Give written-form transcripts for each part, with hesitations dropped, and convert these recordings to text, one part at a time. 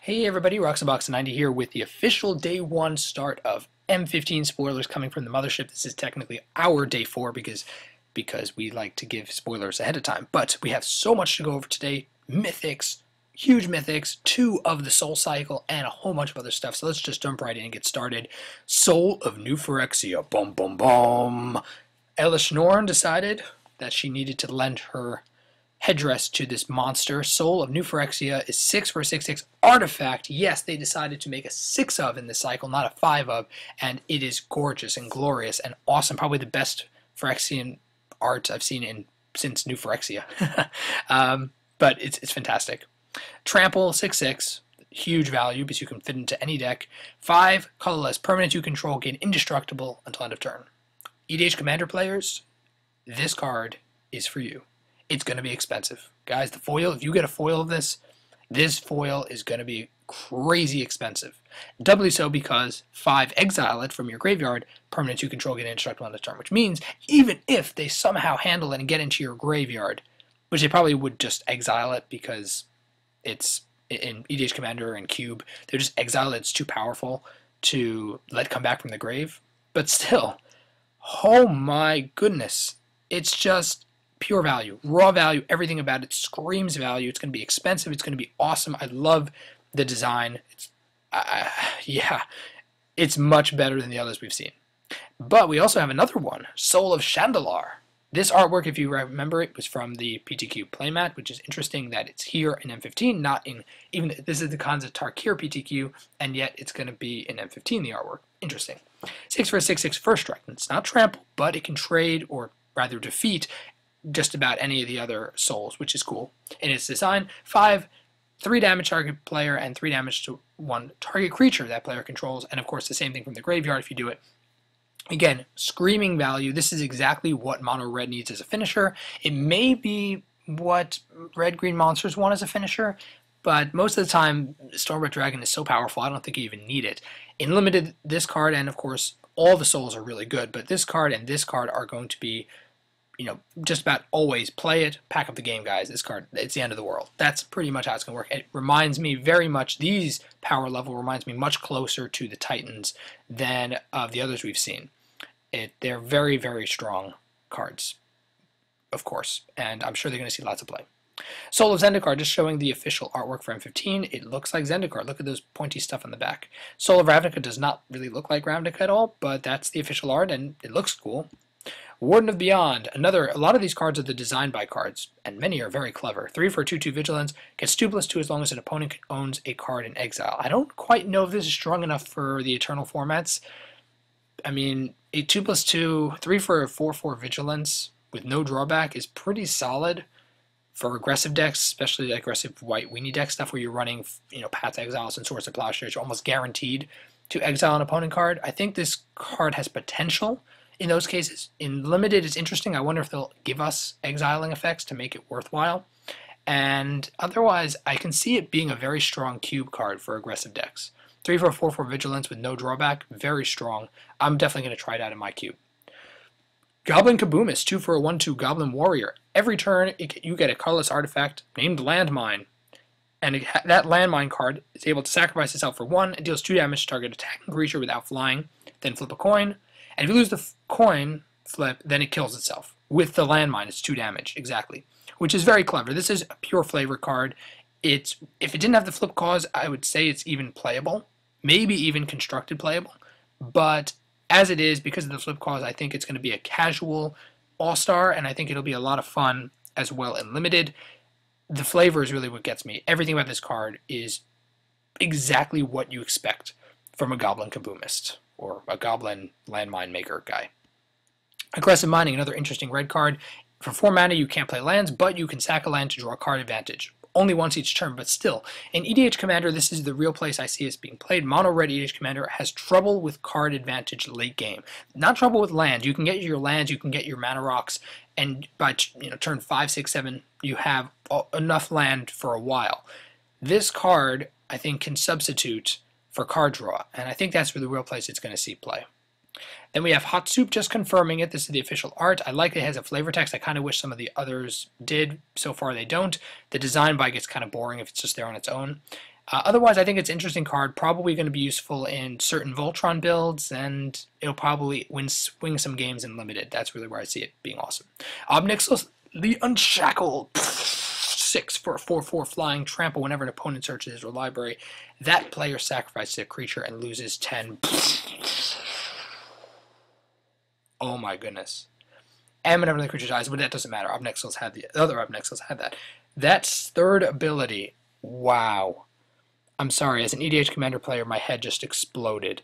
Hey everybody, Roxabox90 here with the official day 1 start of M15 spoilers coming from the mothership. This is technically our day 4 because we like to give spoilers ahead of time. But we have so much to go over today. Mythics, huge mythics, 2 of the Soul Cycle, and a whole bunch of other stuff. So let's just jump right in and get started. Soul of New Phyrexia, boom boom boom. Elish Norn decided that she needed to lend her headdress to this monster. Soul of New Phyrexia is 6 for a 6/6 artifact. Yes, they decided to make a 6 of in this cycle, not a 5 of, and it is gorgeous and glorious and awesome. Probably the best Phyrexian art I've seen since New Phyrexia. But it's fantastic. Trample 6/6, huge value because you can fit into any deck. 5 colorless, permanent you control, gain indestructible until end of turn. EDH Commander players, this card is for you. It's going to be expensive. Guys, the foil, if you get a foil of this foil is going to be crazy expensive. Doubly so because 5 exile it from your graveyard, permanents you control get indestructible on the turn, which means even if they somehow handle it and get into your graveyard, which they probably would just exile it because it's in EDH Commander and Cube, they just exile it, it's too powerful to let come back from the grave. But still, oh my goodness, it's just pure value, raw value, everything about it screams value. It's going to be expensive. It's going to be awesome. I love the design. Yeah, it's much better than the others we've seen. But we also have another one, Soul of Shandalar. This artwork, if you remember it, was from the PTQ playmat, which is interesting that it's here in M15, not in, even this is the Khan's Tarkir PTQ, and yet it's going to be in M15, the artwork. Interesting. 6 for a 6/6 first strike. It's not trample, but it can trade, or rather defeat, just about any of the other souls, which is cool. In its design, 5, 3 damage target player, and 3 damage to 1 target creature that player controls, and of course the same thing from the graveyard if you do it. Again, screaming value. This is exactly what Mono Red needs as a finisher. It may be what Red-Green monsters want as a finisher, but most of the time, Stormbright Dragon is so powerful, I don't think you even need it. In Limited, this card, and of course, all the souls are really good, but this card and this card are going to be, you know, just about always play it, pack up the game, guys. This card, it's the end of the world. That's pretty much how it's going to work. It reminds me very much, these power level reminds me much closer to the Titans than of the others we've seen. They're very, very strong cards, of course, and I'm sure they're going to see lots of play. Soul of Zendikar, just showing the official artwork for M15. It looks like Zendikar. Look at those pointy stuff on the back. Soul of Ravnica does not really look like Ravnica at all, but that's the official art, and it looks cool. Warden of Beyond, a lot of these cards are the design by cards, and many are very clever. 3 for a 2/2 Vigilance, gets 2/2 as long as an opponent owns a card in exile. I don't quite know if this is strong enough for the Eternal formats. I mean, a 2/2, 3 for a 4/4 Vigilance with no drawback is pretty solid for aggressive decks, especially aggressive white weenie deck stuff where you're running, you know, Path to Exiles and Swords of Plowshares. You're almost guaranteed to exile an opponent card. I think this card has potential in those cases. In Limited, it's interesting. I wonder if they'll give us exiling effects to make it worthwhile. And otherwise, I can see it being a very strong cube card for aggressive decks. 3 for a 4/4 Vigilance with no drawback, very strong. I'm definitely going to try it out in my cube. Goblin Kaboom is 2 for a 1/2 Goblin Warrior. Every turn, you get a colorless artifact named Landmine. And that Landmine card is able to sacrifice itself for 1 and deals 2 damage to target attacking creature without flying. Then flip a coin. And if you lose the coin flip, then it kills itself. With the Landmine, it's 2 damage, exactly. Which is very clever. This is a pure flavor card. If it didn't have the flip cause, I would say it's even playable. Maybe even constructed playable. But as it is, because of the flip cause, I think it's going to be a casual all-star, and I think it'll be a lot of fun as well in Limited. The flavor is really what gets me. Everything about this card is exactly what you expect from a Goblin Kaboomist or a Goblin Landmine Maker guy. Crescent Mining, another interesting red card. For 4 mana, you can't play lands, but you can sack a land to draw a card advantage. Only once each turn, but still. In EDH Commander, this is the real place I see it being played. Mono Red EDH Commander has trouble with card advantage late game. Not trouble with lands. You can get your lands, you can get your mana rocks, and by turn 5, 6, 7, you have enough land for a while. This card, I think, can substitute for card draw, and I think that's where the real place it's going to see play. Then we have Hot Soup, just confirming it. This is the official art. I like it has a flavor text. I kind of wish some of the others did. So far they don't. The design by gets kind of boring if it's just there on its own. Otherwise, I think it's an interesting card, probably going to be useful in certain Voltron builds, and it'll probably swing some games in Limited. That's really where I see it being awesome. Obnixilis, the Unshackled. 6 for a 4/4 flying, trample whenever an opponent searches his library. That player sacrifices a creature and loses 10. Oh my goodness. And whenever the creature dies, but that doesn't matter. Obnixilis had the other Obnixilis had that. That's third ability. Wow. I'm sorry, as an EDH Commander player, my head just exploded.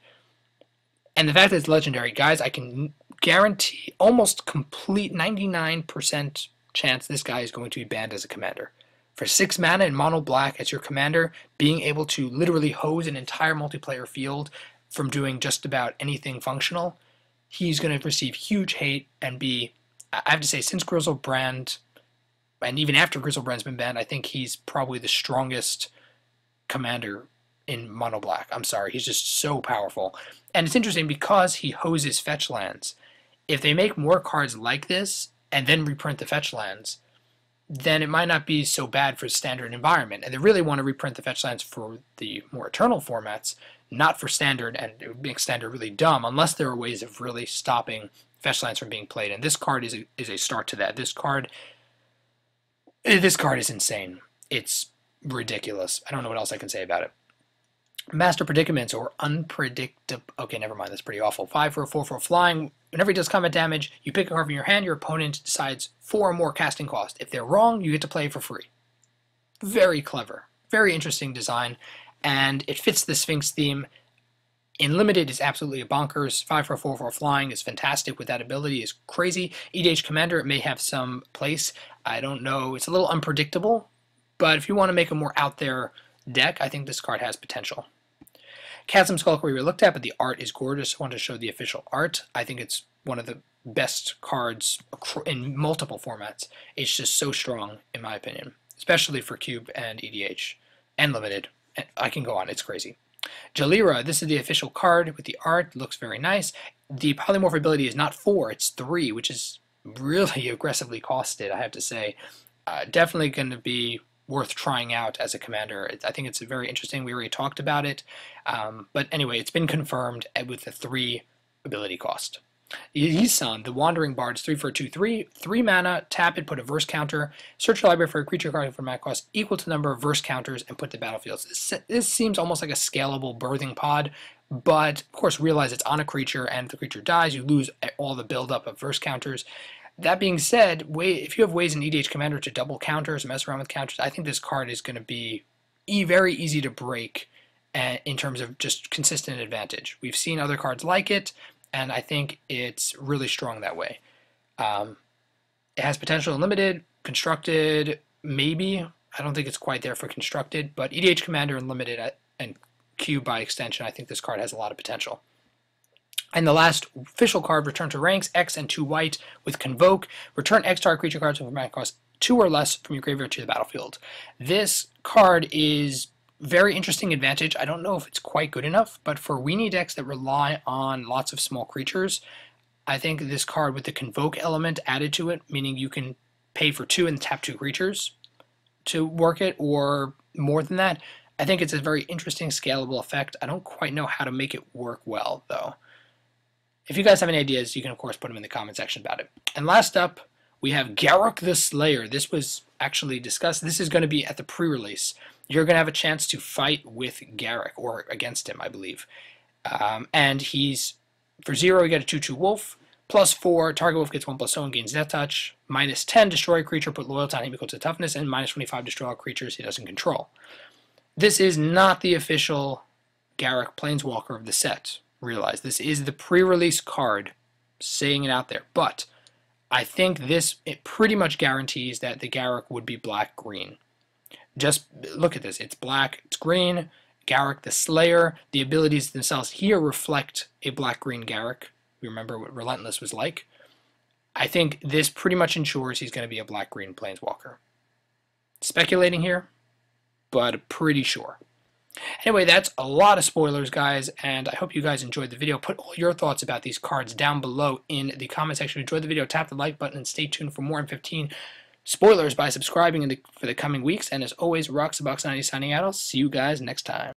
And the fact that it's legendary, guys, I can guarantee almost complete 99% chance this guy is going to be banned as a commander. For 6 mana in mono black as your commander, being able to literally hose an entire multiplayer field from doing just about anything functional, he's going to receive huge hate and be, I have to say, since Griselbrand, and even after Griselbrand's been banned, I think he's probably the strongest commander in mono black. I'm sorry, he's just so powerful. And it's interesting because he hoses fetch lands. If they make more cards like this and then reprint the fetch lands, then it might not be so bad for standard environment. And they really want to reprint the fetch lands for the more eternal formats, not for standard, and it would make standard really dumb unless there are ways of really stopping fetch lands from being played. And this card is a start to that. This card is insane. It's ridiculous. I don't know what else I can say about it. Master Predicaments, or Unpredictable. Okay, never mind. That's pretty awful. 5 for a 4/4 flying. Whenever he does combat damage, you pick a card from your hand. Your opponent decides 4 or more casting cost. If they're wrong, you get to play for free. Very clever. Very interesting design. And it fits the Sphinx theme. In Limited, is absolutely a bonkers. 5 for a 4/4 flying is fantastic with that ability. Is crazy. EDH Commander, it may have some place. I don't know. It's a little unpredictable. But if you want to make a more out there deck, I think this card has potential. Chasm Skullcree we looked at, but the art is gorgeous. I wanted to show the official art. I think it's one of the best cards in multiple formats. It's just so strong, in my opinion, especially for Cube and EDH and Limited. I can go on. It's crazy. Gelareh, this is the official card with the art. Looks very nice. The polymorph ability is not 4, it's 3, which is really aggressively costed, I have to say. Definitely going to be worth trying out as a commander. I think it's very interesting. We already talked about it. But anyway, it's been confirmed with the 3 ability cost. Yisan, the Wandering Bard, is 3 for a 2/3. 3 mana, tap it, put a verse counter. Search your library for a creature card for mana cost equal to the number of verse counters and put the battlefield. This seems almost like a scalable birthing pod, but of course realize it's on a creature, and if the creature dies, you lose all the buildup of verse counters. That being said, if you have ways in EDH Commander to double counters, mess around with counters, I think this card is going to be very easy to break in terms of just consistent advantage. We've seen other cards like it, and I think it's really strong that way. It has potential in Limited, Constructed, maybe. I don't think it's quite there for Constructed, but EDH Commander and Limited and Cube by extension, I think this card has a lot of potential. And the last official card, Return to Ranks, X and 2 white with Convoke. Return X target creature cards with mana cost 2 or less from your graveyard to the battlefield. This card is very interesting advantage. I don't know if it's quite good enough, but for weenie decks that rely on lots of small creatures, I think this card with the Convoke element added to it, meaning you can pay for 2 and tap 2 creatures to work it, or more than that, I think it's a very interesting scalable effect. I don't quite know how to make it work well, though. If you guys have any ideas, you can, of course, put them in the comment section about it. And last up, we have Garruk the Slayer. This was actually discussed. This is going to be at the pre-release. You're going to have a chance to fight with Garruk, or against him, I believe. And he's, for 0, you get a 2/2 wolf. +4, target wolf gets 1/0 and gains Death Touch. -10, destroy a creature, put loyalty on him equal to toughness. And -25, destroy all creatures he doesn't control. This is not the official Garruk Planeswalker of the set. Realize this is the pre-release card, saying it out there. But I think it pretty much guarantees that the Garruk would be black-green. Just look at this. It's black, it's green. Garruk the Slayer. The abilities themselves here reflect a black-green Garruk. You remember what Relentless was like. I think this pretty much ensures he's going to be a black-green Planeswalker. Speculating here, but pretty sure. Anyway, that's a lot of spoilers, guys, and I hope you guys enjoyed the video. Put all your thoughts about these cards down below in the comment section. If you enjoyed the video, tap the like button and stay tuned for more M15 spoilers by subscribing for the coming weeks. And as always, Roxabox90 signing out. I'll see you guys next time.